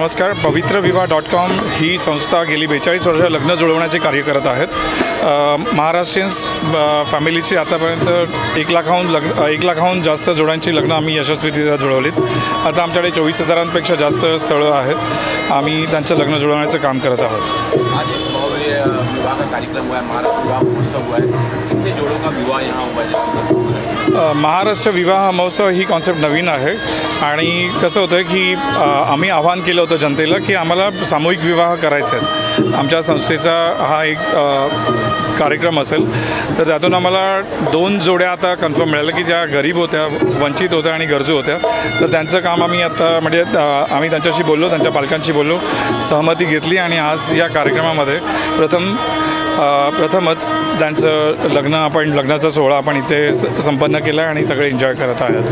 नमस्कार. पवित्रविवाह.com ही संस्था गेली 42 वर्ष लग्न जुळवण्याचे कार्य करत आहेत. महाराष्ट्रीयन्स फॅमिलीची आतापर्यंत 1 लाखाहून जास्त जोड्यांची लग्न आम्ही यशस्वीरित्या जुळवलीत. आता आमच्याकडे 24,000पेक्षा जास्त स्थळं आहेत. आम्ही त्यांचं लग्न जुळवण्याचं काम करत आहोत. आज एक भव्य विवाह का कार्यक्रम हुआ है, महाराष्ट्र विवाह महोत्सव हुआ है. कितने जोड़ों का विवाह यहाँ हुआ है? महाराष्ट्र विवाह महोत्सव ही कॉन्सेप्ट नवीन आहे आणि कसं होतं की आम्ही आवाहन केलं होतं जनतेला की आम्हाला सामूहिक विवाह करायचे आहेत. आमच्या संस्थेचा हा एक कार्यक्रम असेल तर त्यातून आम्हाला 2 जोड्या आता कन्फर्म मिळाल्या की ज्या गरीब होत्या, वंचित होत्या आणि गरजू होत्या. तर त्यांचं काम आम्ही आता म्हणजे आम्ही त्यांच्याशी बोललो, त्यांच्या पालकांशी बोललो, सहमती घेतली आणि आज या कार्यक्रमामध्ये प्रथमच त्यांचं लग्नाचा सोहळा आपण इथे संपन्न केला आणि सगळे एन्जॉय करत आहेत.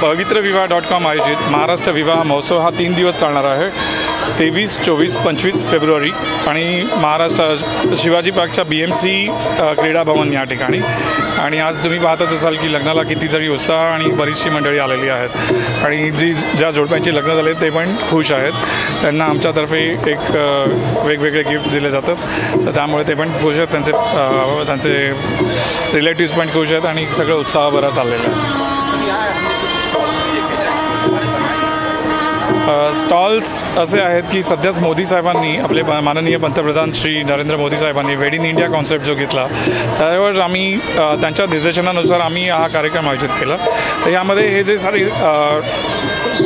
पवित्रविवाह.com आयोजित महाराष्ट्र विवाह महोत्सव हा 3 दिवस चालणार आहे. 23, 24, 25 फेब्रुवारी आणि महाराष्ट्र शिवाजी पार्कच्या BMC क्रीडा भवन या ठिकाणी. आणि आज तुम्ही पाहतच असाल की लग्नाला कितीतरी उत्साह आणि बरीचशी मंडळी आलेली आहेत आणि ज्या जोडप्यांची लग्न झाले ते पण खुश आहेत. त्यांना आमच्यातर्फे एक वेगवेगळे गिफ्ट दिले जातात, तर त्यामुळे ते पण खुश आहेत. त्यांचे रिलेटिव्स पण खुश आहेत आणि सगळं उत्साह बरा चाललेला आहे. स्टॉल्स असे आहेत की सध्याच मोदी साहेबांनी आपले माननीय पंतप्रधान श्री नरेंद्र मोदी साहेबांनी मेड इन इंडिया कॉन्सेप्ट जो घेतला त्यावर आम्ही त्यांच्या निर्देशनानुसार आम्ही हा कार्यक्रम आयोजित केला. तर यामध्ये हे जे सारे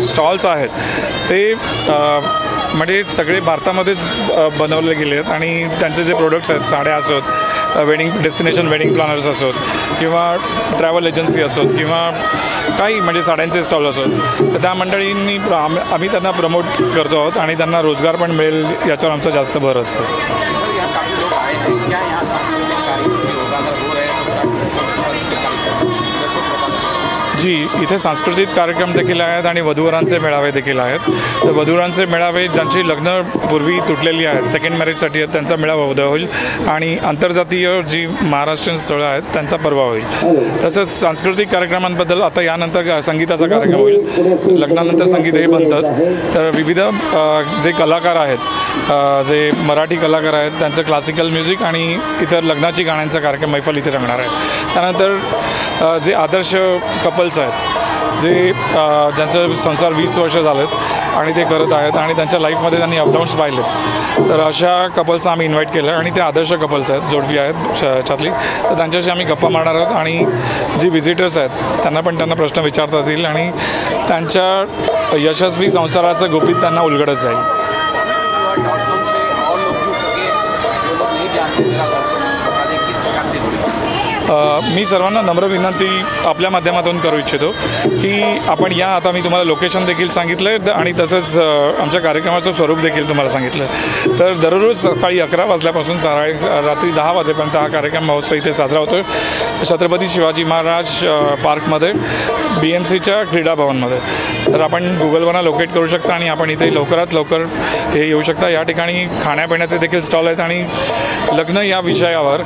स्टॉल्स आहेत ते म्हणजे सगळे भारतामध्येच बनवले गेले आहेत आणि त्यांचे जे प्रोडक्ट्स आहेत, साड्या असोत, डेस्टिनेशन वेडिंग प्लॅनर्स असोत किंवा ट्रॅव्हल एजन्सी असोत किंवा काही म्हणजे साड्यांचे स्टॉल असोत, तर त्या मंडळींनी आम्ही त्यांना प्रमोट करतो आहोत आणि त्यांना रोजगार पण मिळेल याच्यावर आमचा जास्त भर असतो. जी, इथे सांस्कृतिक कार्यक्रम देखील आहेत आणि वधूवरांचे मेळावे देखील आहेत. तर वधूवरांचे मेळावे ज्यांची लग्न पूर्वी तुटलेली आहेत, सेकंड मॅरेजसाठी आहेत, त्यांचा मेळावा उद्या होईल आणि आंतरजातीय जी महाराष्ट्रीयन स्थळं आहेत त्यांचा परवा होईल. तसंच सांस्कृतिक कार्यक्रमांबद्दल आता यानंतर संगीताचा कार्यक्रम होईल. लग्नानंतर संगीत हे बनतंच. तर विविध जे कलाकार आहेत, जे मराठी कलाकार आहेत, त्यांचं क्लासिकल म्युझिक आणि इतर लग्नाची गाण्यांचा कार्यक्रम मैफल इथे रंगणार आहे. त्यानंतर जे आदर्श कपल्स आहेत, जे ज्यांचं संसार 20 वर्ष झालेत आणि ते करत आहेत आणि त्यांच्या लाईफमध्ये त्यांनी अपडाऊन्स पाहिलेत, तर अशा कपल्सना आम्ही इन्व्हाइट केलं आणि ते आदर्श कपल्स आहेत, जोडपी आहेत च्यातली. तर त्यांच्याशी आम्ही गप्पा मारणार आहोत आणि जी व्हिजिटर्स आहेत त्यांना प्रश्न विचारता येतील आणि त्यांच्या यशस्वी संसाराचं गुपित त्यांना उलगडत जाईल. मी सर्वांना नम्र विनंती आपल्या माध्यमातून करू इच्छितो की आपण या, आता मी तुम्हाला लोकेशन देखील सांगितलं आहे आणि तसंच आमच्या कार्यक्रमाचं स्वरूप देखील तुम्हाला सांगितलं. तर दररोज सकाळी 11 वाजल्यापासून रात्री 10 वाजेपर्यंत हा कार्यक्रम महोत्सव इथे साजरा होतो छत्रपती शिवाजी महाराज पार्कमध्ये, BMCच्या क्रीडा भवनमध्ये. तर आपण गुगलवरनं लोकेट करू शकता आणि आपण इथे लवकरात लवकर हे येऊ शकता. या ठिकाणी खाण्यापिण्याचे देखील स्टॉल आहेत आणि लग्न या विषयावर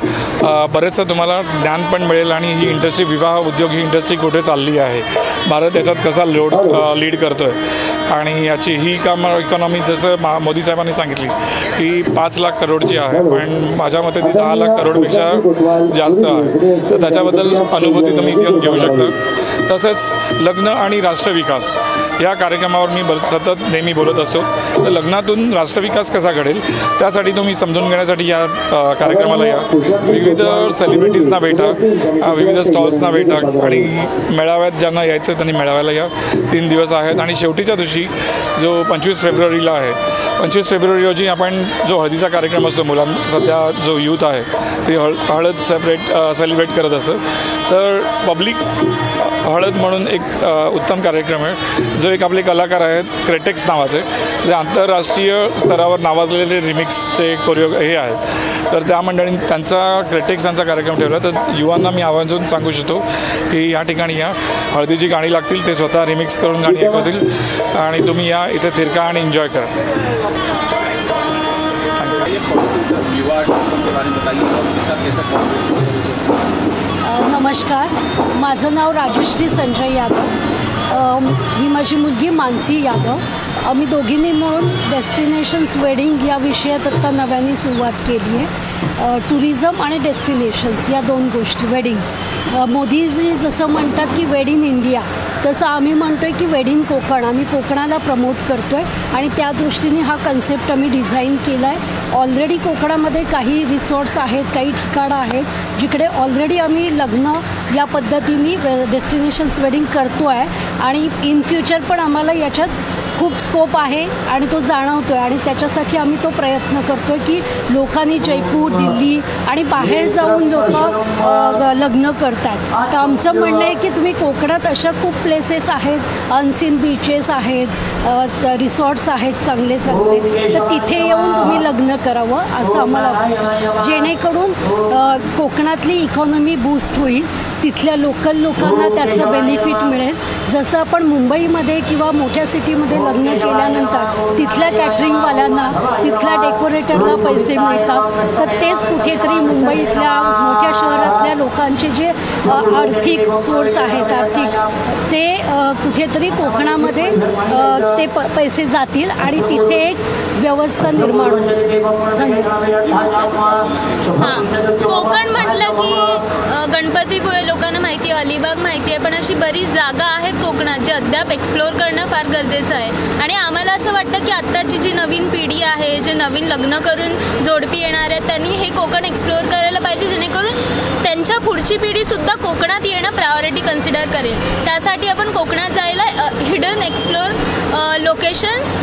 बरेचसं तुम्हाला ज्ञान पण मिळेल आणि ही इंडस्ट्री, विवाह उद्योग ही इंडस्ट्री कुठे चालली आहे, भारत याच्यात कसा लीड करतो आहे आणि याची ही इकॉनॉमी जसं मोदी साहेबांनी सांगितली की 5 लाख करोडची आहे, पण माझ्या मते ती 10 लाख करोडपेक्षा जास्त आहे. तर त्याच्याबद्दल अनुभूती तुम्ही इथे घेऊ शकता. तसंच लग्न आणि राष्ट्रविकास या कार्यक्रमावर मी सतत नेहमी बोलत असतो. तर लग्नातून राष्ट्रविकास कसा घडेल त्यासाठी तुम्ही समजून घेण्यासाठी या कार्यक्रमाला या. विविध सेलिब्रिटीजना भेटा, विविध स्टॉल्सना भेटा आणि मेळाव्यात ज्यांना यायचं त्यांनी मेळाव्याला या. 3 दिवस आहेत आणि शेवटीच्या दिवशी जो 25 फेब्रुवारीला आहे, 25 फेब्रुवारी रोजी आपण जो हळदीचा कार्यक्रम असतो, सध्या जो यूथ आहे ते हळद सेलिब्रेट करत असतं. तर पब्लिक हळद म्हणून एक उत्तम कार्यक्रम आहे जो एक आपले कलाकार आहेत क्रेटेक्स नावाचे, जे आंतरराष्ट्रीय स्तरावर नावाजलेले रिमिक्सचे हे आहेत. तर त्या मंडळींनी क्रेटेक्स यांचा कार्यक्रम ठेवला. तर युवांना मी आवर्जून सांगू इच्छितो की या ठिकाणी या, हळदीची गाणी लागतील, ते स्वतः रिमिक्स करून गाणी ऐकवतील आणि तुम्ही या इथे थिरका आणि एन्जॉय करा. नमस्कार, माझं नाव राजश्री संजय यादव. ही माझी मुलगी मानसी यादव. आम्ही दोघींनी मिळून डेस्टिनेशन्स वेडिंग या विषयात आत्ता नव्याने सुरुवात केली आहे. टुरिझम आणि डेस्टिनेशन्स या दोन गोष्टी. वेडिंग्स, मोदीजी जसं म्हणतात की वेड इन इंडिया, तसं आम्ही म्हणतो आहे की वेड इन कोकण. आम्ही कोकणाला प्रमोट करतो आहे आणि त्या दृष्टीने हा कन्सेप्ट आम्ही डिझाईन केला आहे. ऑलरेडी कोकणामध्ये काही रिसॉर्ट्स आहेत, काही ठिकाणं आहेत जिकडे ऑलरेडी आम्ही लग्न या पद्धतीने डेस्टिनेशन्स वेडिंग करतो आहे आणि इन फ्युचर पण आम्हाला याच्यात खूप स्कोप आहे आणि तो जाणवतो आहे आणि त्याच्यासाठी आम्ही तो प्रयत्न करतो आहे की लोकांनी जयपूर, दिल्ली आणि बाहेर जाऊन लोक लग्न करतात. तर आमचं म्हणणं आहे की तुम्ही कोकणात अशा खूप प्लेसेस आहेत, अनसीन बीचेस आहेत, रिसॉर्ट्स आहेत चांगले चांगले, तर तिथे येऊन तुम्ही लग्न करावं असं आम्हाला वाटतं, जेणेकरून कोकणातली इकॉनॉमी बूस्ट होईल, तिथल्या लोकल लोकांना त्याचं बेनिफिट मिळेल. जसं आपण मुंबईमध्ये किंवा मोठ्या सिटीमध्ये लग्न केल्यानंतर तिथल्या कॅटरिंगवाल्यांना, तिथल्या डेकोरेटरला पैसे मिळतात, तर तेच कुठेतरी मुंबईतल्या मोठ्या शहरातल्या लोकांचे जे आर्थिक सोर्स आहेत ते कुठेतरी कोकणामध्ये ते पैसे जातील आणि तिथे एक व्यवस्था निर्माण होईल. धन्यवाद. हां, कोकण म्हटलं की गणपतीपुळे लोकांना माहिती आहे, अलिबाग माहिती आहे, पण अशी बरीच जागा आहेत कोकणात जे अद्याप एक्सप्लोअर करणं फार गरजेचं आहे. आणि आम्हाला असं वाटतं की आत्ताची जी नवीन पिढी आहे, जे नवीन लग्न करून जोडपी येणार आहेत, त्यांनी हे कोकण एक्सप्लोअर करायला पाहिजे, जेणेकरून त्यांच्या पुढची पिढीसुद्धा कोकणात येणं प्रायोरिटी कन्सिडर करेल. त्यासाठी आपण कोकणात जायला हिडन एक्सप्लोअर लोकेशन्स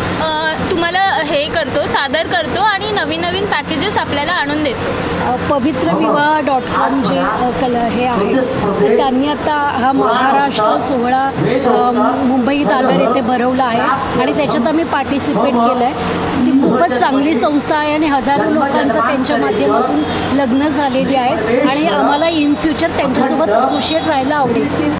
तुम्हाला हे करतो, सादर करतो आणि नवीन नवीन पॅकेजेस आपल्याला आणून देतो. पवित्रविवाह.com जे हे आहे, तर त्यांनी आता हा महाराष्ट्र सोहळा मुंबई दादर येथे भरवला आहे आणि त्याच्यात आम्ही पार्टिसिपेट केलं आहे. ती खूपच चांगली संस्था आहे आणि हजारो लोकांचं त्यांच्या माध्यमातून लग्न झालेली आहेत आणि आम्हाला इन फ्युचर त्यांच्यासोबत असोसिएट राहायला आवडेल.